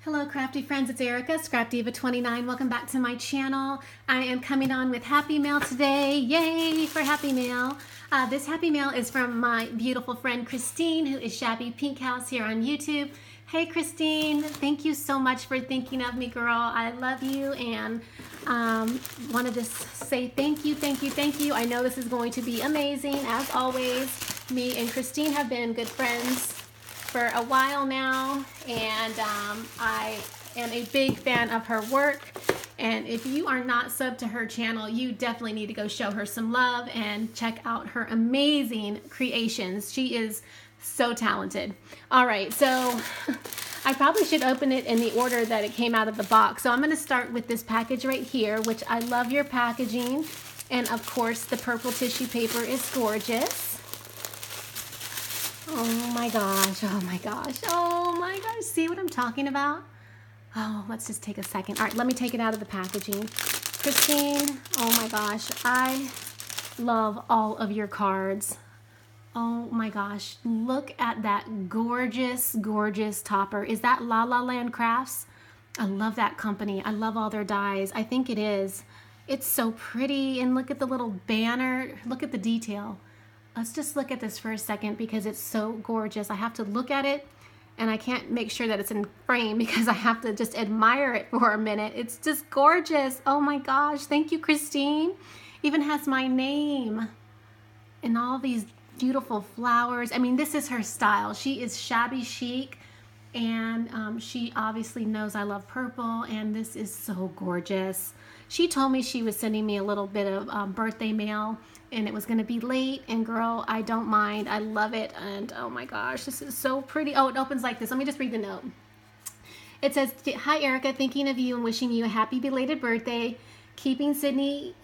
Hello crafty friends, it's Erica, Scrapdiva29. Welcome back to my channel. I am coming on with Happy Mail today. Yay for Happy Mail. This Happy Mail is from my beautiful friend Christine, who is ShabbyPinkHouse here on YouTube. Hey Christine, thank you so much for thinking of me, girl. I love you and wanted to say thank you. I know this is going to be amazing as always. Me and Christine have been good friends for a while now, and I am a big fan of her work. And if you are not subbed to her channel, you definitely need to go show her some love and check out her amazing creations. She is so talented. All right, so I probably should open it in the order that it came out of the box. So I'm going to start with this package right here, which I love your packaging. And of course, the purple tissue paper is gorgeous. Oh my gosh, oh my gosh, oh my gosh. See what I'm talking about? Oh, let's just take a second. All right, let me take it out of the packaging. Christine, oh my gosh, I love all of your cards. Oh my gosh, look at that gorgeous, gorgeous topper. Is that La La Land Crafts? I love that company. I love all their dies. I think it is. It's so pretty, and look at the little banner. Look at the detail. Let's just look at this for a second because it's so gorgeous. I have to look at it and I can't make sure that it's in frame because I have to just admire it for a minute. It's just gorgeous. Oh my gosh. Thank you, Christine. Even has my name and all these beautiful flowers. I mean, this is her style. She is shabby chic, and she obviously knows I love purple, and this is so gorgeous. She told me she was sending me a little bit of birthday mail, and it was going to be late, and girl, I don't mind. I love it, and oh my gosh, this is so pretty. Oh, it opens like this. Let me just read the note. It says, "Hi Erica, thinking of you and wishing you a happy belated birthday. Keeping Sydney,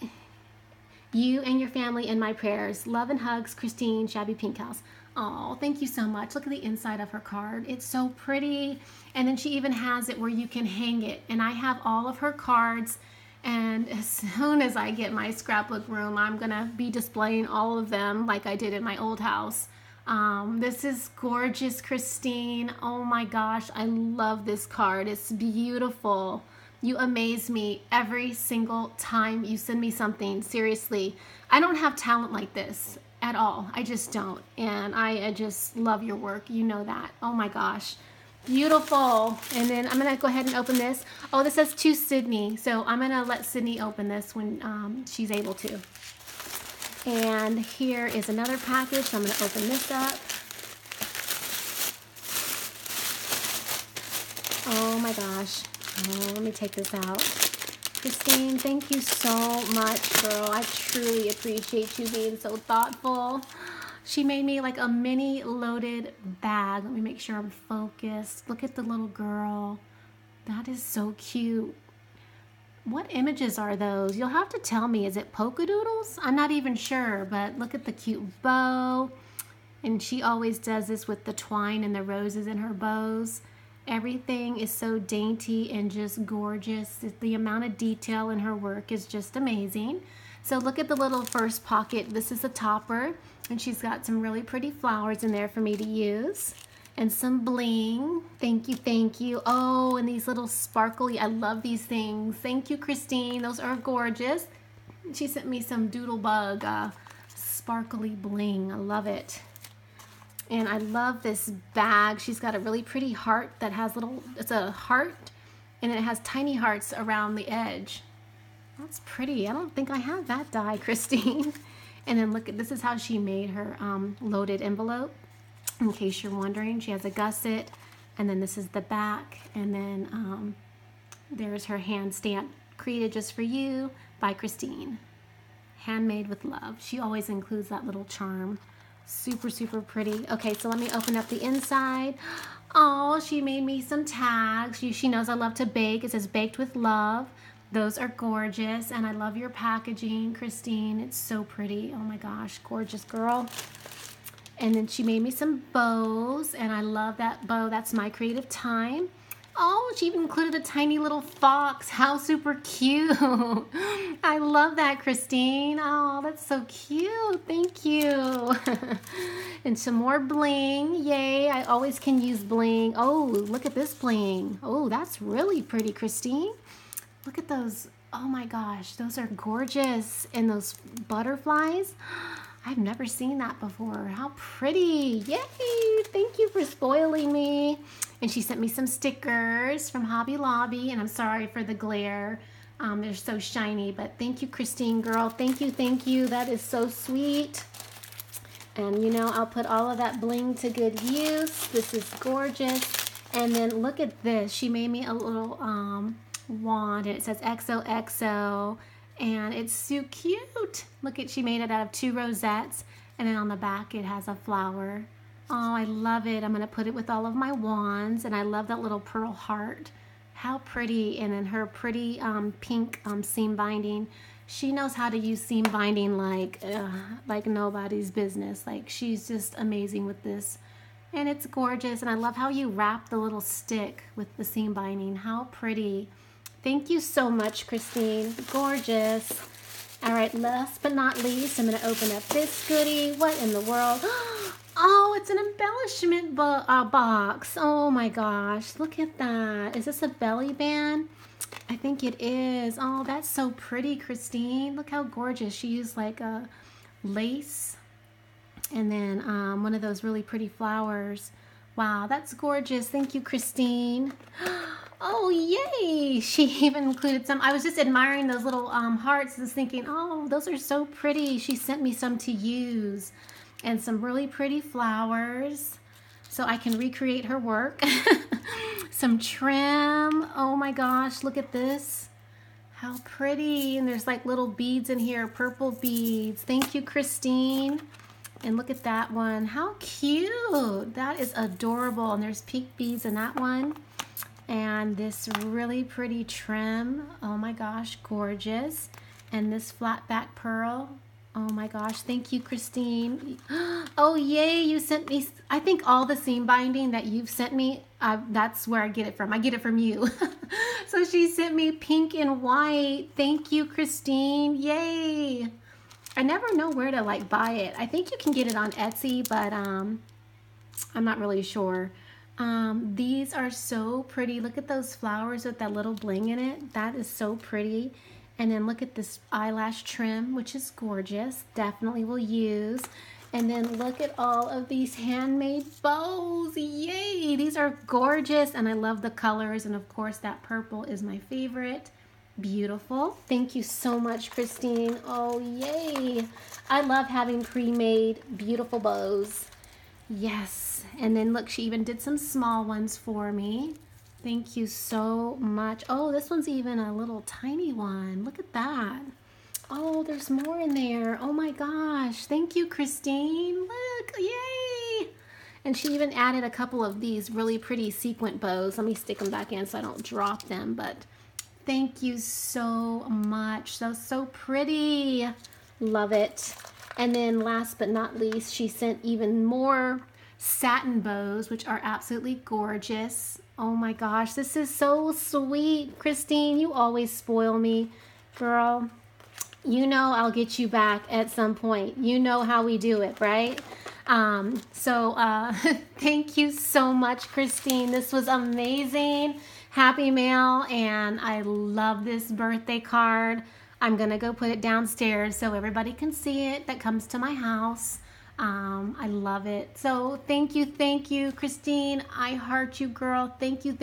you and your family in my prayers. Love and hugs, Christine, ShabbyPinkHouse." Oh, thank you so much. Look at the inside of her card. It's so pretty. And then she even has it where you can hang it. And I have all of her cards. And as soon as I get my scrapbook room, I'm going to be displaying all of them like I did in my old house. This is gorgeous, Christine. Oh my gosh, I love this card. It's beautiful. You amaze me every single time you send me something. Seriously, I don't have talent like this at all. I just don't. And I just love your work. You know that. Oh my gosh. Beautiful. And then I'm going to go ahead and open this. Oh, this says to Sydney. So I'm going to let Sydney open this when she's able to. And here is another package. So I'm going to open this up. Oh my gosh. Oh, let me take this out. Christine, thank you so much, girl. I truly appreciate you being so thoughtful. She made me like a mini loaded bag. Let me make sure I'm focused. Look at the little girl. That is so cute. What images are those? You'll have to tell me. Is it polka doodles? I'm not even sure, but look at the cute bow. And she always does this with the twine and the roses in her bows. Everything is so dainty and just gorgeous. The amount of detail in her work is just amazing. So look at the little first pocket. This is a topper, and she's got some really pretty flowers in there for me to use. And some bling. Thank you, thank you. Oh, and these little sparkly, I love these things. Thank you, Christine. Those are gorgeous. She sent me some doodlebug sparkly bling. I love it. And I love this bag. She's got a really pretty heart that has little, it's a heart, and it has tiny hearts around the edge. That's pretty. I don't think I have that die, Christine. And then look at, this is how she made her loaded envelope. In case you're wondering, she has a gusset, and then this is the back, and then there's her hand stamp, created just for you by Christine. Handmade with love. She always includes that little charm. Super, super pretty. Okay, so let me open up the inside. Oh, she made me some tags. She knows I love to bake. It says baked with love. Those are gorgeous, and I love your packaging, Christine. It's so pretty. Oh my gosh, gorgeous girl. And then she made me some bows, and I love that bow. That's my creative time. Oh, she even included a tiny little fox. How super cute. I love that, Christine. Oh, that's so cute. Thank you. And some more bling. Yay, I always can use bling. Oh, look at this bling. Oh, that's really pretty, Christine. Look at those. Oh my gosh, those are gorgeous. And those butterflies. I've never seen that before. How pretty. Yay, thank you for spoiling me. And she sent me some stickers from Hobby Lobby, and I'm sorry for the glare. They're so shiny, but thank you, Christine, girl. Thank you, thank you. That is so sweet. And you know, I'll put all of that bling to good use. This is gorgeous. And then look at this. She made me a little wand, and it says XOXO, and it's so cute. Look at, she made it out of 2 rosettes, and then on the back it has a flower. Oh, I love it. I'm going to put it with all of my wands, and I love that little pearl heart. How pretty. And then her pretty pink seam binding. She knows how to use seam binding like nobody's business. Like, she's just amazing with this. And it's gorgeous, and I love how you wrap the little stick with the seam binding. How pretty. Thank you so much, Christine. Gorgeous. All right, last but not least, I'm going to open up this goodie. What in the world? Oh, it's an embellishment box. Oh my gosh, look at that. Is this a belly band? I think it is. Oh, that's so pretty, Christine. Look how gorgeous. She used like a lace and then one of those really pretty flowers. Wow, that's gorgeous. Thank you, Christine. Oh, yay. She even included some. I was just admiring those little hearts and was thinking, oh, those are so pretty. She sent me some to use. And some really pretty flowers so I can recreate her work. Some trim. Oh my gosh, look at this. How pretty. And there's like little beads in here, purple beads. Thank you, Christine. And look at that one. How cute. That is adorable. And there's pink beads in that one. And this really pretty trim. Oh my gosh, gorgeous. And this flat back pearl. Oh my gosh, thank you, Christine. Oh, yay, you sent me, I think all the seam binding that you've sent me, that's where I get it from. I get it from you. So she sent me pink and white. Thank you, Christine. Yay. I never know where to like buy it. I think you can get it on Etsy, but I'm not really sure. These are so pretty. Look at those flowers with that little bling in it. That is so pretty. And then look at this eyelash trim, which is gorgeous. Definitely will use. And then look at all of these handmade bows. Yay! These are gorgeous, and I love the colors. And of course, that purple is my favorite. Beautiful. Thank you so much, Christine. Oh, yay! I love having pre-made beautiful bows. Yes. And then look, she even did some small ones for me. Thank you so much. Oh, this one's even a little tiny one. Look at that. Oh, there's more in there. Oh my gosh. Thank you, Christine. Look, yay. And she even added a couple of these really pretty sequin bows. Let me stick them back in so I don't drop them. But thank you so much. So pretty. Love it. And then last but not least, she sent even more satin bows, which are absolutely gorgeous. Oh my gosh, this is so sweet. Christine, you always spoil me. Girl, you know I'll get you back at some point. You know how we do it, right? Thank you so much, Christine. This was amazing. Happy mail, and I love this birthday card. I'm going to go put it downstairs so everybody can see it that comes to my house. I love it. So thank you, Christine. I heart you, girl. Thank you.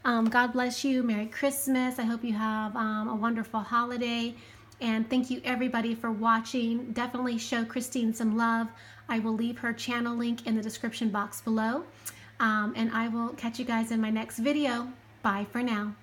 God bless you. Merry Christmas. I hope you have a wonderful holiday. And thank you, everybody, for watching. Definitely show Christine some love. I will leave her channel link in the description box below. And I will catch you guys in my next video. Bye for now.